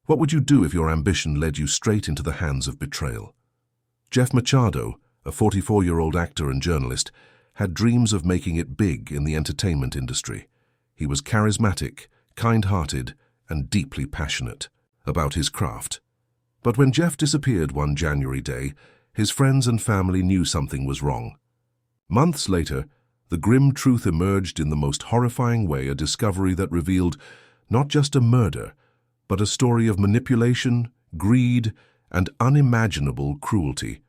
What would you do if your ambition led you straight into the hands of betrayal? Jeff Machado, a 44-year-old actor and journalist, had dreams of making it big in the entertainment industry. He was charismatic, kind-hearted, and deeply passionate about his craft. But when Jeff disappeared one January day, his friends and family knew something was wrong. Months later, the grim truth emerged in the most horrifying way, a discovery that revealed not just a murder, but a story of manipulation, greed, and unimaginable cruelty.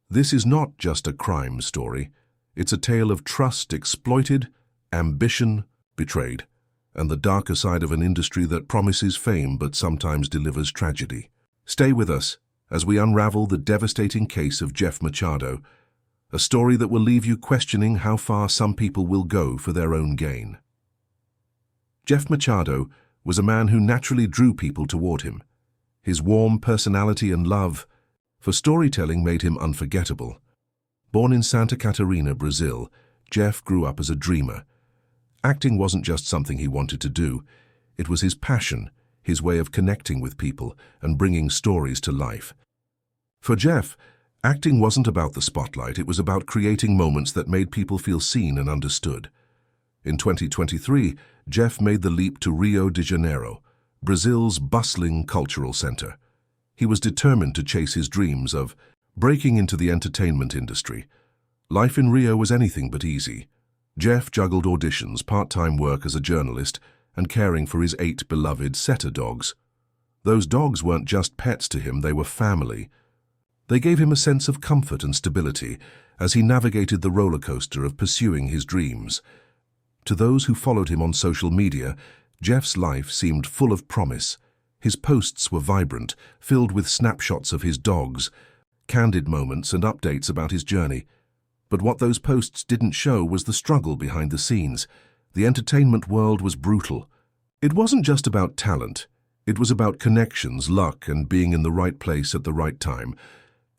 This is not just a crime story. It's a tale of trust exploited, ambition betrayed, and the darker side of an industry that promises fame but sometimes delivers tragedy. Stay with us as we unravel the devastating case of Jeff Machado, a story that will leave you questioning how far some people will go for their own gain. Jeff Machado was a man who naturally drew people toward him. His warm personality and love for storytelling made him unforgettable. Born in Santa Catarina, Brazil, Jeff grew up as a dreamer. Acting wasn't just something he wanted to do. It was his passion, his way of connecting with people and bringing stories to life. For Jeff, acting wasn't about the spotlight. It was about creating moments that made people feel seen and understood. In 2023, Jeff made the leap to Rio de Janeiro, Brazil's bustling cultural center. He was determined to chase his dreams of breaking into the entertainment industry. Life in Rio was anything but easy. Jeff juggled auditions, part-time work as a journalist, and caring for his 8 beloved setter dogs. Those dogs weren't just pets to him, they were family. They gave him a sense of comfort and stability as he navigated the roller coaster of pursuing his dreams. To those who followed him on social media, Jeff's life seemed full of promise. His posts were vibrant, filled with snapshots of his dogs, candid moments and updates about his journey. But what those posts didn't show was the struggle behind the scenes. The entertainment world was brutal. It wasn't just about talent. It was about connections, luck, and being in the right place at the right time.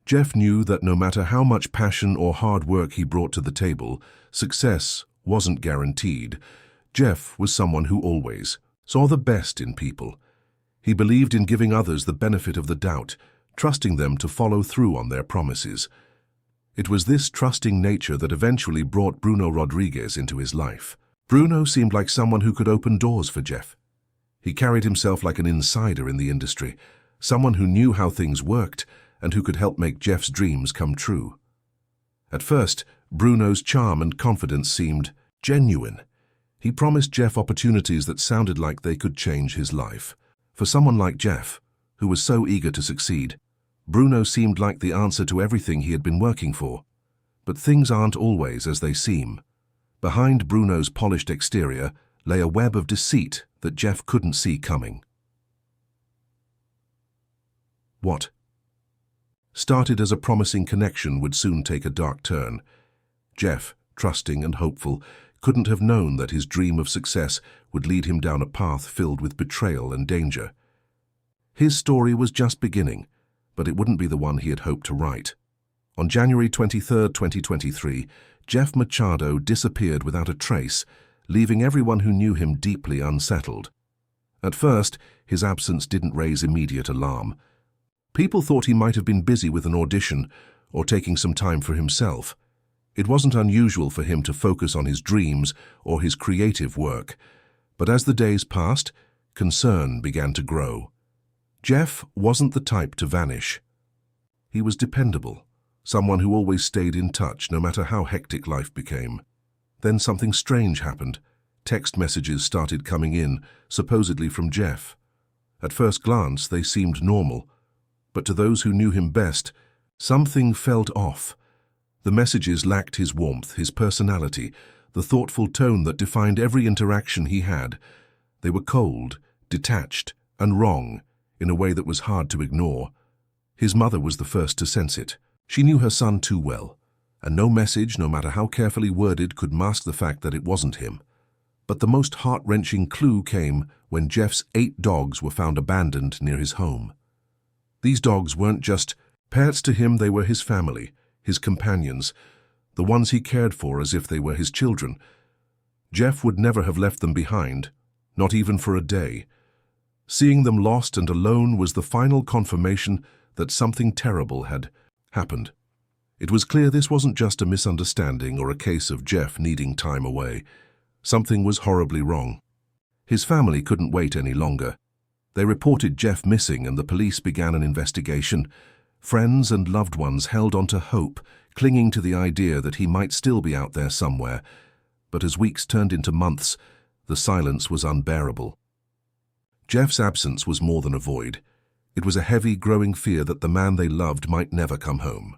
Jeff knew that no matter how much passion or hard work he brought to the table, success wasn't guaranteed. Jeff was someone who always saw the best in people. He believed in giving others the benefit of the doubt, trusting them to follow through on their promises. It was this trusting nature that eventually brought Bruno Rodriguez into his life. Bruno seemed like someone who could open doors for Jeff. He carried himself like an insider in the industry, someone who knew how things worked and who could help make Jeff's dreams come true. At first, Bruno's charm and confidence seemed genuine. He promised Jeff opportunities that sounded like they could change his life. For someone like Jeff, who was so eager to succeed, Bruno seemed like the answer to everything he had been working for. But things aren't always as they seem. Behind Bruno's polished exterior lay a web of deceit that Jeff couldn't see coming. What started as a promising connection would soon take a dark turn. Jeff, trusting and hopeful, couldn't have known that his dream of success would lead him down a path filled with betrayal and danger. His story was just beginning, but it wouldn't be the one he had hoped to write. On January 23, 2023, Jeff Machado disappeared without a trace, leaving everyone who knew him deeply unsettled. At first, his absence didn't raise immediate alarm. People thought he might have been busy with an audition or taking some time for himself. It wasn't unusual for him to focus on his dreams or his creative work. But as the days passed, concern began to grow. Jeff wasn't the type to vanish. He was dependable, someone who always stayed in touch no matter how hectic life became. Then something strange happened. Text messages started coming in, supposedly from Jeff. At first glance, they seemed normal. But to those who knew him best, something felt off. The messages lacked his warmth, his personality, the thoughtful tone that defined every interaction he had. They were cold, detached, and wrong, in a way that was hard to ignore. His mother was the first to sense it. She knew her son too well, and no message, no matter how carefully worded, could mask the fact that it wasn't him. But the most heart-wrenching clue came when Jeff's 8 dogs were found abandoned near his home. These dogs weren't just pets to him, they were his family, his companions, the ones he cared for as if they were his children. Jeff would never have left them behind, not even for a day. Seeing them lost and alone was the final confirmation that something terrible had happened. It was clear this wasn't just a misunderstanding or a case of Jeff needing time away. Something was horribly wrong. His family couldn't wait any longer. They reported Jeff missing and the police began an investigation. Friends and loved ones held on to hope, clinging to the idea that he might still be out there somewhere. But as weeks turned into months, the silence was unbearable. Jeff's absence was more than a void. It was a heavy, growing fear that the man they loved might never come home.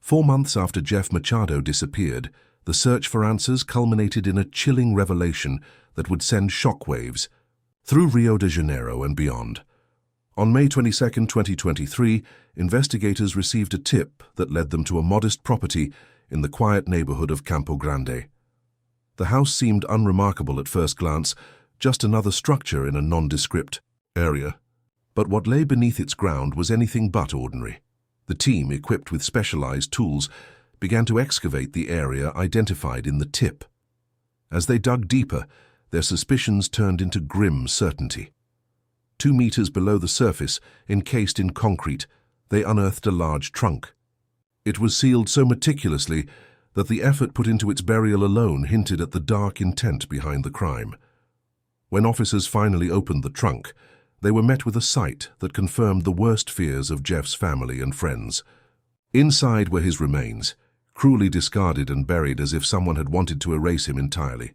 4 months after Jeff Machado disappeared, the search for answers culminated in a chilling revelation that would send shockwaves through Rio de Janeiro and beyond. On May 22, 2023, investigators received a tip that led them to a modest property in the quiet neighborhood of Campo Grande. The house seemed unremarkable at first glance, just another structure in a nondescript area. But what lay beneath its ground was anything but ordinary. The team, equipped with specialized tools, began to excavate the area identified in the tip. As they dug deeper, their suspicions turned into grim certainty. 2 meters below the surface, encased in concrete, they unearthed a large trunk. It was sealed so meticulously that the effort put into its burial alone hinted at the dark intent behind the crime. When officers finally opened the trunk, they were met with a sight that confirmed the worst fears of Jeff's family and friends. Inside were his remains, cruelly discarded and buried as if someone had wanted to erase him entirely.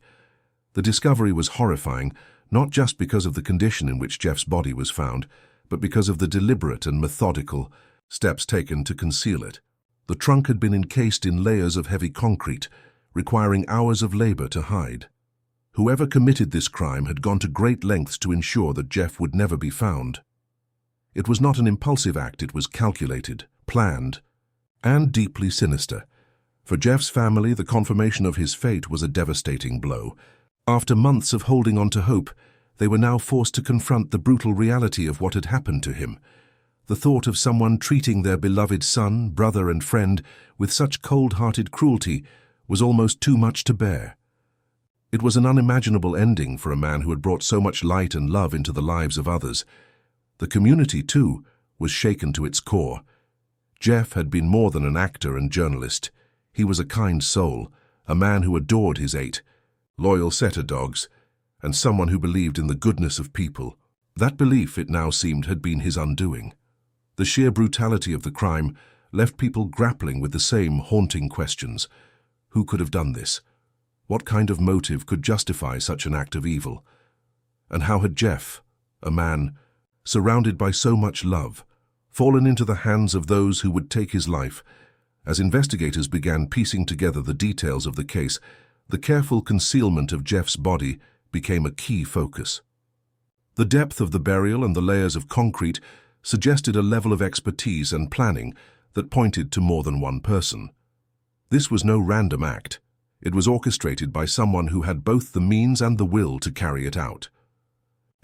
The discovery was horrifying, not just because of the condition in which Jeff's body was found, but because of the deliberate and methodical steps taken to conceal it. The trunk had been encased in layers of heavy concrete, requiring hours of labor to hide. Whoever committed this crime had gone to great lengths to ensure that Jeff would never be found. It was not an impulsive act, it was calculated, planned, and deeply sinister. For Jeff's family, the confirmation of his fate was a devastating blow. After months of holding on to hope, they were now forced to confront the brutal reality of what had happened to him. The thought of someone treating their beloved son, brother, and friend with such cold-hearted cruelty was almost too much to bear. It was an unimaginable ending for a man who had brought so much light and love into the lives of others. The community, too, was shaken to its core. Jeff had been more than an actor and journalist. He was a kind soul, a man who adored his 8 loyal setter dogs, and someone who believed in the goodness of people. That belief, it now seemed, had been his undoing. The sheer brutality of the crime left people grappling with the same haunting questions. Who could have done this? What kind of motive could justify such an act of evil? And how had Jeff, a man surrounded by so much love, fallen into the hands of those who would take his life? As investigators began piecing together the details of the case, the careful concealment of Jeff's body became a key focus. The depth of the burial and the layers of concrete suggested a level of expertise and planning that pointed to more than one person. This was no random act. It was orchestrated by someone who had both the means and the will to carry it out.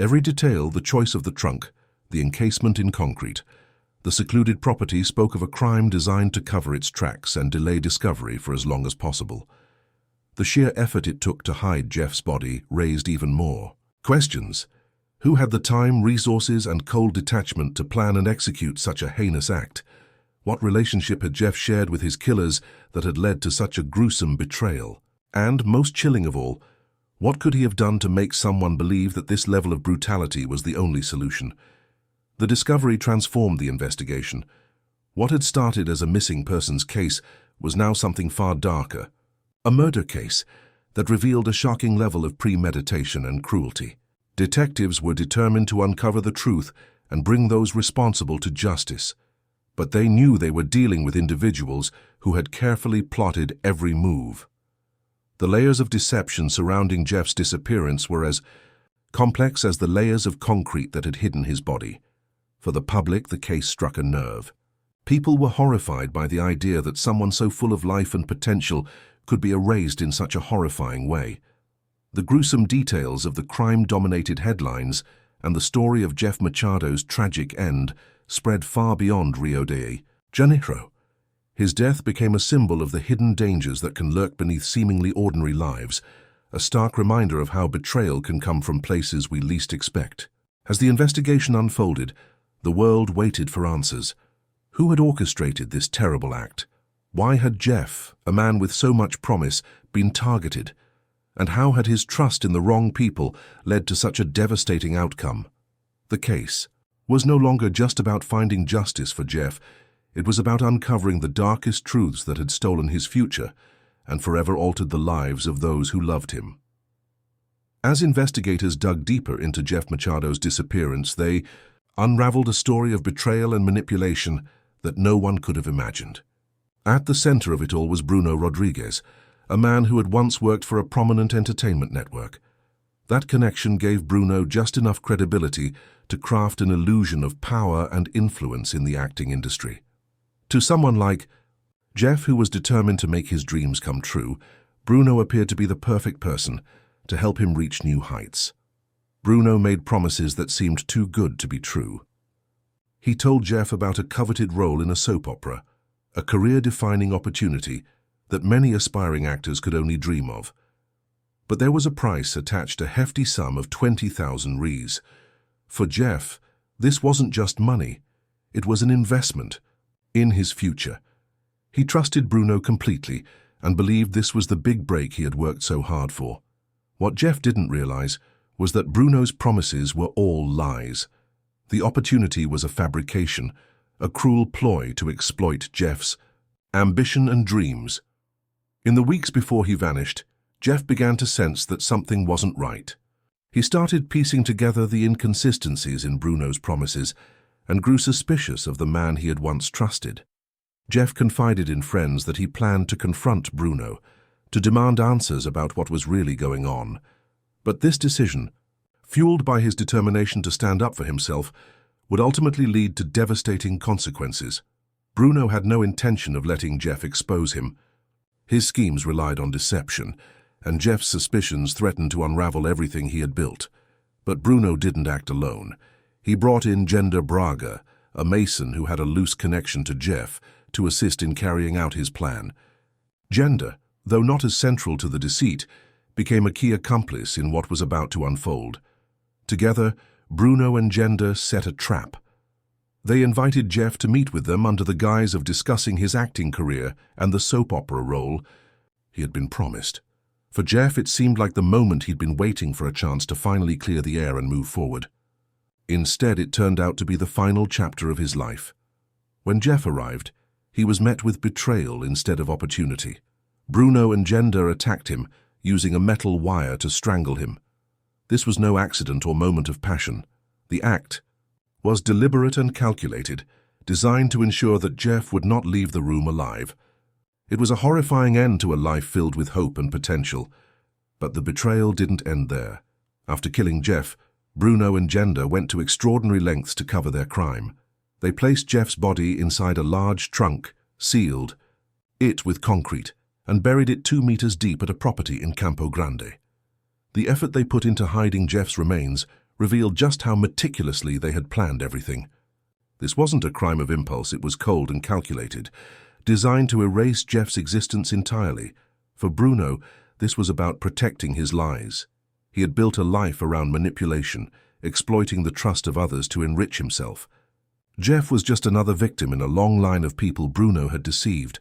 Every detail, the choice of the trunk, the encasement in concrete, the secluded property spoke of a crime designed to cover its tracks and delay discovery for as long as possible. The sheer effort it took to hide Jeff's body raised even more questions. Who had the time, resources, and cold detachment to plan and execute such a heinous act? What relationship had Jeff shared with his killers that had led to such a gruesome betrayal? And, most chilling of all, what could he have done to make someone believe that this level of brutality was the only solution? The discovery transformed the investigation. What had started as a missing persons case was now something far darker. A murder case that revealed a shocking level of premeditation and cruelty. Detectives were determined to uncover the truth and bring those responsible to justice. But they knew they were dealing with individuals who had carefully plotted every move. The layers of deception surrounding Jeff's disappearance were as complex as the layers of concrete that had hidden his body. For the public, the case struck a nerve. People were horrified by the idea that someone so full of life and potential could be erased in such a horrifying way. The gruesome details of the crime dominated headlines, and the story of Jeff Machado's tragic end spread far beyond Rio de Janeiro. His death became a symbol of the hidden dangers that can lurk beneath seemingly ordinary lives, a stark reminder of how betrayal can come from places we least expect. As the investigation unfolded, the world waited for answers. Who had orchestrated this terrible act? Why had Jeff, a man with so much promise, been targeted? And how had his trust in the wrong people led to such a devastating outcome? The case was no longer just about finding justice for Jeff. It was about uncovering the darkest truths that had stolen his future and forever altered the lives of those who loved him. As investigators dug deeper into Jeff Machado's disappearance, they unraveled a story of betrayal and manipulation that no one could have imagined. At the center of it all was Bruno Rodriguez, a man who had once worked for a prominent entertainment network. That connection gave Bruno just enough credibility to craft an illusion of power and influence in the acting industry. To someone like Jeff, who was determined to make his dreams come true, Bruno appeared to be the perfect person to help him reach new heights. Bruno made promises that seemed too good to be true. He told Jeff about a coveted role in a soap opera, a career-defining opportunity that many aspiring actors could only dream of. But there was a price attached, a hefty sum of 20,000 Rs. For Jeff, this wasn't just money. It was an investment in his future. He trusted Bruno completely and believed this was the big break he had worked so hard for. What Jeff didn't realize was that Bruno's promises were all lies. The opportunity was a fabrication, a cruel ploy to exploit Jeff's ambition and dreams. In the weeks before he vanished, Jeff began to sense that something wasn't right. He started piecing together the inconsistencies in Bruno's promises and grew suspicious of the man he had once trusted. Jeff confided in friends that he planned to confront Bruno, to demand answers about what was really going on. But this decision, fueled by his determination to stand up for himself, would ultimately lead to devastating consequences. Bruno had no intention of letting Jeff expose him. His schemes relied on deception, and Jeff's suspicions threatened to unravel everything he had built. But Bruno didn't act alone. He brought in Gender Braga, a Mason who had a loose connection to Jeff, to assist in carrying out his plan. Gender, though not as central to the deceit, became a key accomplice in what was about to unfold. Together, Bruno and Gender set a trap. They invited Jeff to meet with them under the guise of discussing his acting career and the soap opera role he had been promised. For Jeff, it seemed like the moment he'd been waiting for a chance to finally clear the air and move forward. Instead, it turned out to be the final chapter of his life. When Jeff arrived, he was met with betrayal instead of opportunity. Bruno and Gender attacked him, using a metal wire to strangle him. This was no accident or moment of passion. The act was deliberate and calculated, designed to ensure that Jeff would not leave the room alive. It was a horrifying end to a life filled with hope and potential. But the betrayal didn't end there. After killing Jeff, Bruno and Gender went to extraordinary lengths to cover their crime. They placed Jeff's body inside a large trunk, sealed it with concrete, and buried it 2 meters deep at a property in Campo Grande. The effort they put into hiding Jeff's remains revealed just how meticulously they had planned everything. This wasn't a crime of impulse, it was cold and calculated, designed to erase Jeff's existence entirely. For Bruno, this was about protecting his lies. He had built a life around manipulation, exploiting the trust of others to enrich himself. Jeff was just another victim in a long line of people Bruno had deceived,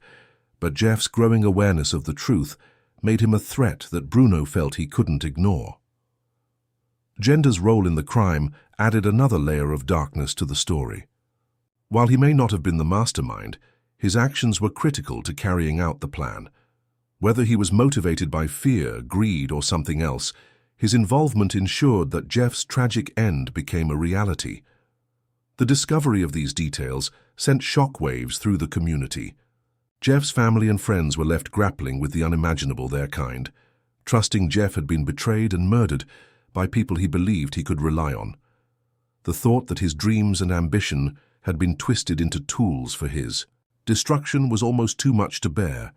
but Jeff's growing awareness of the truth made him a threat that Bruno felt he couldn't ignore. Gender's role in the crime added another layer of darkness to the story. While he may not have been the mastermind, his actions were critical to carrying out the plan. Whether he was motivated by fear, greed, or something else, his involvement ensured that Jeff's tragic end became a reality. The discovery of these details sent shockwaves through the community. Jeff's family and friends were left grappling with the unimaginable, their kind, trusting Jeff had been betrayed and murdered by people he believed he could rely on. The thought that his dreams and ambition had been twisted into tools for his destruction was almost too much to bear.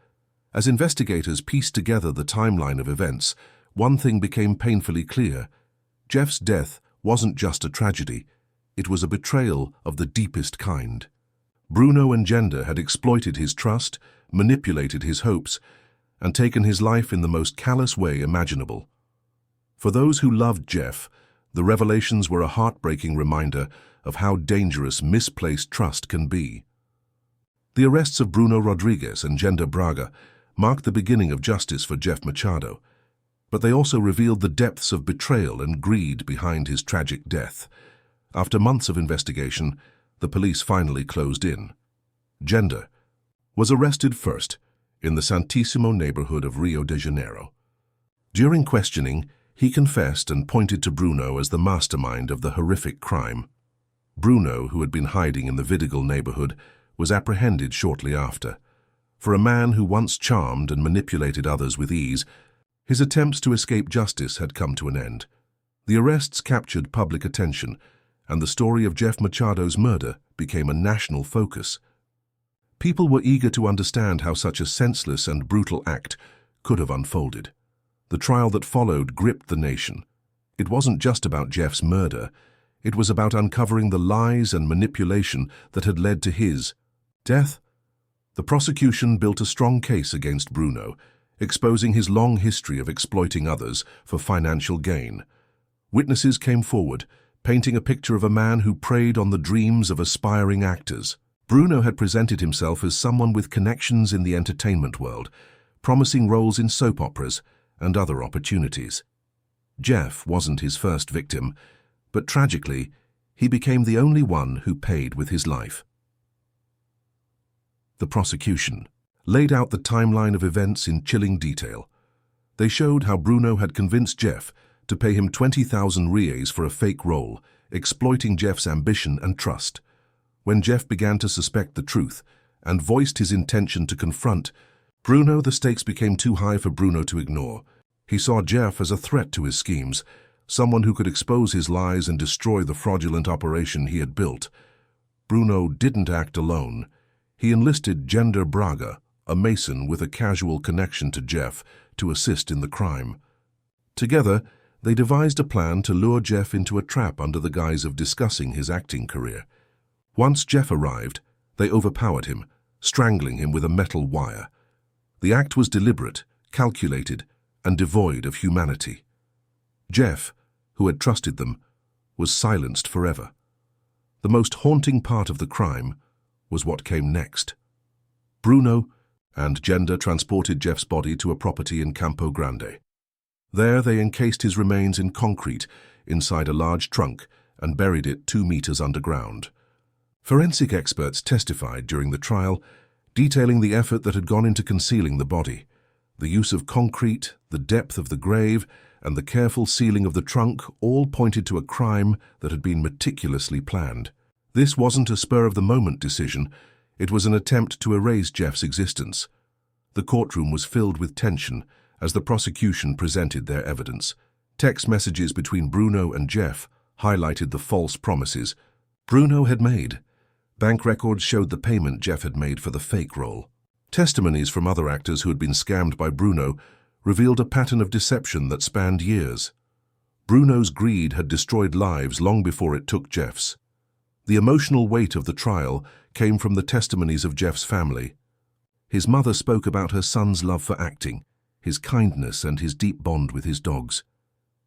As investigators pieced together the timeline of events, one thing became painfully clear. Jeff's death wasn't just a tragedy, it was a betrayal of the deepest kind. Bruno and Gender had exploited his trust, manipulated his hopes, and taken his life in the most callous way imaginable. For those who loved Jeff, The revelations were a heartbreaking reminder of how dangerous misplaced trust can be. The arrests of Bruno Rodriguez and Gender Braga marked the beginning of justice for Jeff Machado, but they also revealed the depths of betrayal and greed behind his tragic death. After months of investigation, the police finally closed in. Gender was arrested first in the Santissimo neighborhood of Rio de Janeiro. During questioning, he confessed and pointed to Bruno as the mastermind of the horrific crime. Bruno, who had been hiding in the Vidigal neighborhood, was apprehended shortly after. For a man who once charmed and manipulated others with ease, his attempts to escape justice had come to an end. The arrests captured public attention, and the story of Jeff Machado's murder became a national focus. People were eager to understand how such a senseless and brutal act could have unfolded. The trial that followed gripped the nation. It wasn't just about Jeff's murder. It was about uncovering the lies and manipulation that had led to his death. The prosecution built a strong case against Bruno, exposing his long history of exploiting others for financial gain. Witnesses came forward, painting a picture of a man who preyed on the dreams of aspiring actors. Bruno had presented himself as someone with connections in the entertainment world, promising roles in soap operas and other opportunities. Jeff wasn't his first victim, but tragically, he became the only one who paid with his life. The prosecution laid out the timeline of events in chilling detail. They showed how Bruno had convinced Jeff to pay him 20,000 reais for a fake role, exploiting Jeff's ambition and trust. When Jeff began to suspect the truth and voiced his intention to confront Bruno, the stakes became too high for Bruno to ignore. He saw Jeff as a threat to his schemes, someone who could expose his lies and destroy the fraudulent operation he had built. Bruno didn't act alone. He enlisted Gender Braga, a mason with a casual connection to Jeff, to assist in the crime. Together, they devised a plan to lure Jeff into a trap under the guise of discussing his acting career. Once Jeff arrived, they overpowered him, strangling him with a metal wire. The act was deliberate, calculated, and devoid of humanity. Jeff, who had trusted them, was silenced forever. The most haunting part of the crime was what came next. Bruno and Gender transported Jeff's body to a property in Campo Grande. There they encased his remains in concrete inside a large trunk and buried it 2 meters underground. Forensic experts testified during the trial, detailing the effort that had gone into concealing the body. The use of concrete, the depth of the grave, and the careful sealing of the trunk all pointed to a crime that had been meticulously planned. This wasn't a spur-of-the-moment decision. It was an attempt to erase Jeff's existence. The courtroom was filled with tension as the prosecution presented their evidence. Text messages between Bruno and Jeff highlighted the false promises Bruno had made. Bank records showed the payment Jeff had made for the fake role. Testimonies from other actors who had been scammed by Bruno revealed a pattern of deception that spanned years. Bruno's greed had destroyed lives long before it took Jeff's. The emotional weight of the trial came from the testimonies of Jeff's family. His mother spoke about her son's love for acting, his kindness, and his deep bond with his dogs.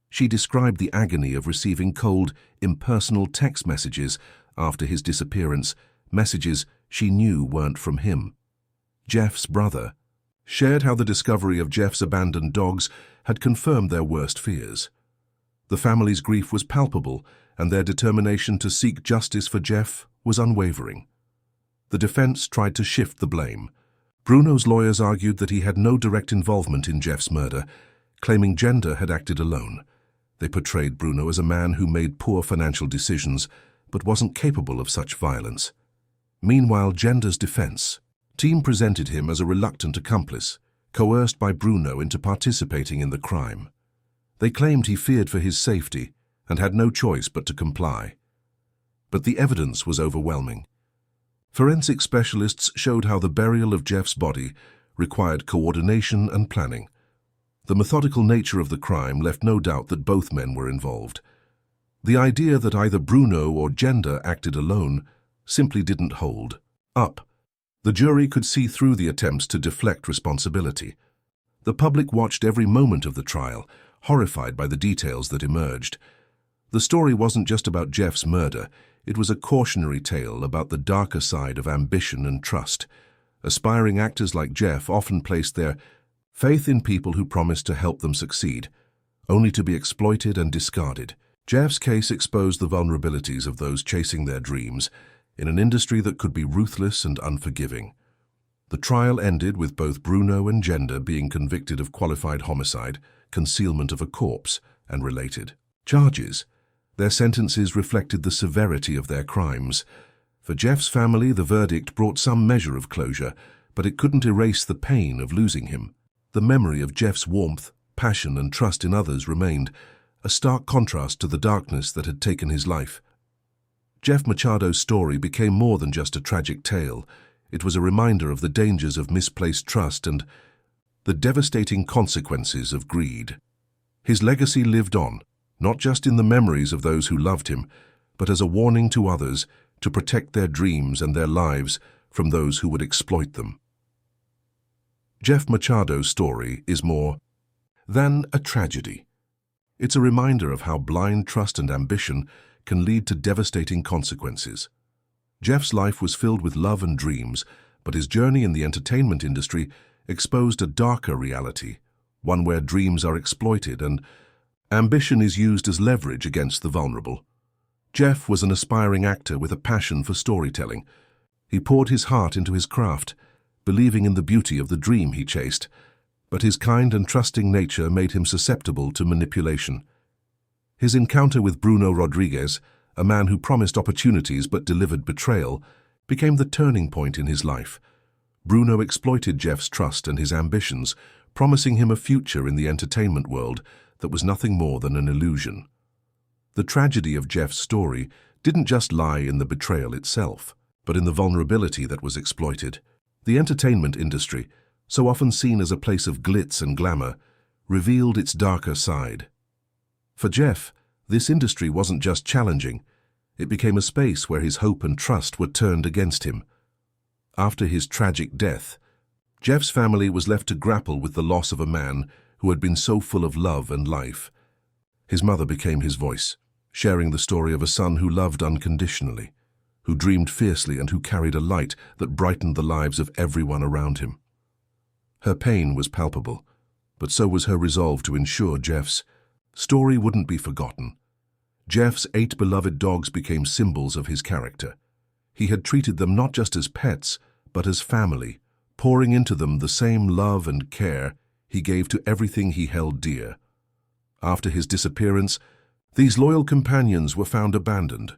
She described the agony of receiving cold, impersonal text messages after his disappearance, messages she knew weren't from him. Jeff's brother shared how the discovery of Jeff's abandoned dogs had confirmed their worst fears. The family's grief was palpable, and their determination to seek justice for Jeff was unwavering. The defense tried to shift the blame. Bruno's lawyers argued that he had no direct involvement in Jeff's murder, claiming Gender had acted alone. They portrayed Bruno as a man who made poor financial decisions but wasn't capable of such violence. Meanwhile, Gender's defense team presented him as a reluctant accomplice, coerced by Bruno into participating in the crime. They claimed he feared for his safety and had no choice but to comply. But the evidence was overwhelming. Forensic specialists showed how the burial of Jeff's body required coordination and planning. The methodical nature of the crime left no doubt that both men were involved. The idea that either Bruno or Gender acted alone simply didn't hold up. The jury could see through the attempts to deflect responsibility. The public watched every moment of the trial, horrified by the details that emerged. The story wasn't just about Jeff's murder, it was a cautionary tale about the darker side of ambition and trust. Aspiring actors like Jeff often placed their faith in people who promised to help them succeed, only to be exploited and discarded. Jeff's case exposed the vulnerabilities of those chasing their dreams in an industry that could be ruthless and unforgiving. The trial ended with both Bruno and Gender being convicted of qualified homicide, concealment of a corpse, and related charges. Their sentences reflected the severity of their crimes. For Jeff's family, the verdict brought some measure of closure, but it couldn't erase the pain of losing him. The memory of Jeff's warmth, passion, and trust in others remained, a stark contrast to the darkness that had taken his life. Jeff Machado's story became more than just a tragic tale. It was a reminder of the dangers of misplaced trust and the devastating consequences of greed. His legacy lived on, not just in the memories of those who loved him, but as a warning to others to protect their dreams and their lives from those who would exploit them. Jeff Machado's story is more than a tragedy. It's a reminder of how blind trust and ambition can lead to devastating consequences. Jeff's life was filled with love and dreams, but his journey in the entertainment industry exposed a darker reality, one where dreams are exploited and ambition is used as leverage against the vulnerable. Jeff was an aspiring actor with a passion for storytelling. He poured his heart into his craft, believing in the beauty of the dream he chased, but his kind and trusting nature made him susceptible to manipulation. His encounter with Bruno Rodriguez, a man who promised opportunities but delivered betrayal, became the turning point in his life. Bruno exploited Jeff's trust and his ambitions, promising him a future in the entertainment world that was nothing more than an illusion. The tragedy of Jeff's story didn't just lie in the betrayal itself, but in the vulnerability that was exploited. The entertainment industry, so often seen as a place of glitz and glamour, revealed its darker side. For Jeff, this industry wasn't just challenging, it became a space where his hope and trust were turned against him. After his tragic death, Jeff's family was left to grapple with the loss of a man who had been so full of love and life. His mother became his voice, sharing the story of a son who loved unconditionally, who dreamed fiercely and who carried a light that brightened the lives of everyone around him. Her pain was palpable, but so was her resolve to ensure Jeff's story wouldn't be forgotten. Jeff's 8 beloved dogs became symbols of his character. He had treated them not just as pets, but as family, pouring into them the same love and care he gave to everything he held dear. After his disappearance, these loyal companions were found abandoned,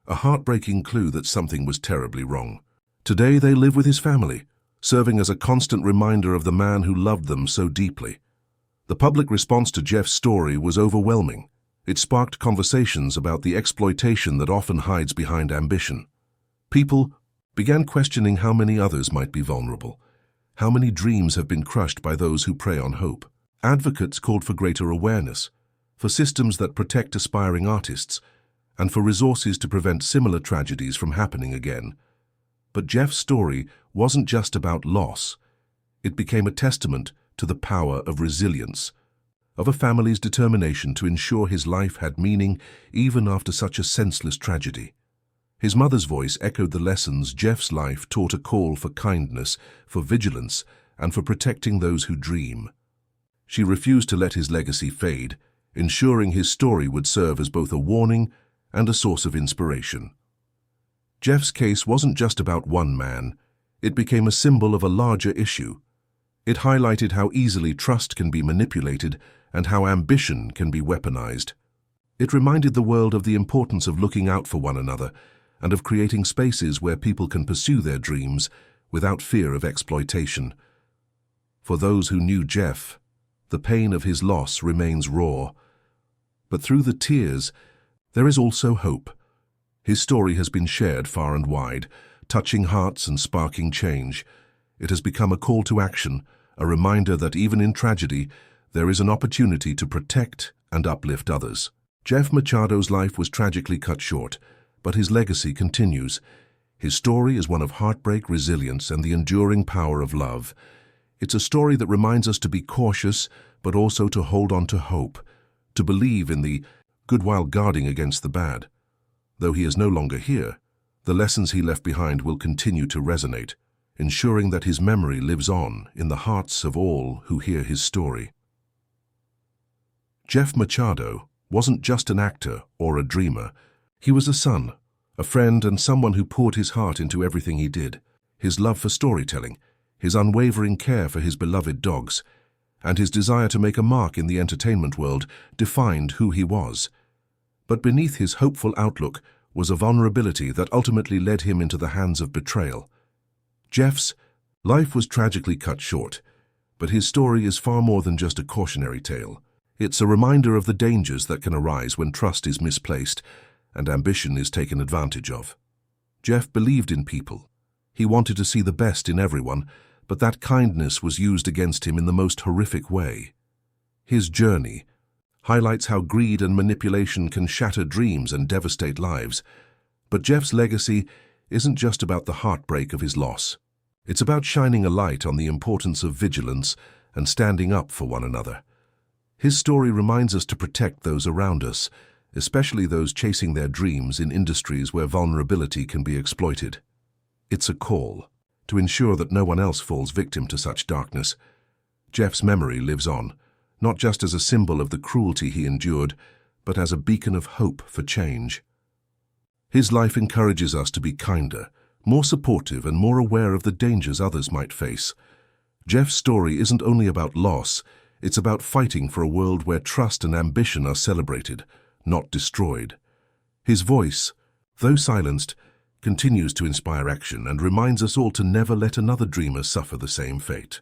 a heartbreaking clue that something was terribly wrong. Today they live with his family, serving as a constant reminder of the man who loved them so deeply. The public response to Jeff's story was overwhelming. It sparked conversations about the exploitation that often hides behind ambition. People began questioning how many others might be vulnerable, how many dreams have been crushed by those who prey on hope. Advocates called for greater awareness, for systems that protect aspiring artists, and for resources to prevent similar tragedies from happening again. But Jeff's story wasn't just about loss. It became a testament to the power of resilience, of a family's determination to ensure his life had meaning even after such a senseless tragedy. His mother's voice echoed the lessons Jeff's life taught: a call for kindness, for vigilance, and for protecting those who dream. She refused to let his legacy fade, ensuring his story would serve as both a warning and a source of inspiration. Jeff's case wasn't just about one man. It became a symbol of a larger issue. It highlighted how easily trust can be manipulated and how ambition can be weaponized. It reminded the world of the importance of looking out for one another and of creating spaces where people can pursue their dreams without fear of exploitation. For those who knew Jeff, the pain of his loss remains raw. But through the tears, there is also hope. His story has been shared far and wide, touching hearts and sparking change. It has become a call to action, a reminder that even in tragedy, there is an opportunity to protect and uplift others. Jeff Machado's life was tragically cut short, but his legacy continues. His story is one of heartbreak, resilience, and the enduring power of love. It's a story that reminds us to be cautious, but also to hold on to hope, to believe in the good while guarding against the bad. Though he is no longer here, the lessons he left behind will continue to resonate, ensuring that his memory lives on in the hearts of all who hear his story. Jeff Machado wasn't just an actor or a dreamer. He was a son, a friend, and someone who poured his heart into everything he did. His love for storytelling, his unwavering care for his beloved dogs, and his desire to make a mark in the entertainment world defined who he was. But beneath his hopeful outlook was a vulnerability that ultimately led him into the hands of betrayal. Jeff's life was tragically cut short, but his story is far more than just a cautionary tale. It's a reminder of the dangers that can arise when trust is misplaced and ambition is taken advantage of. Jeff believed in people. He wanted to see the best in everyone, but that kindness was used against him in the most horrific way. His journey highlights how greed and manipulation can shatter dreams and devastate lives. But Jeff's legacy isn't just about the heartbreak of his loss. It's about shining a light on the importance of vigilance and standing up for one another. His story reminds us to protect those around us, especially those chasing their dreams in industries where vulnerability can be exploited. It's a call to ensure that no one else falls victim to such darkness. Jeff's memory lives on, not just as a symbol of the cruelty he endured, but as a beacon of hope for change. His life encourages us to be kinder, more supportive, and more aware of the dangers others might face. Jeff's story isn't only about loss, it's about fighting for a world where trust and ambition are celebrated, not destroyed. His voice, though silenced, continues to inspire action and reminds us all to never let another dreamer suffer the same fate.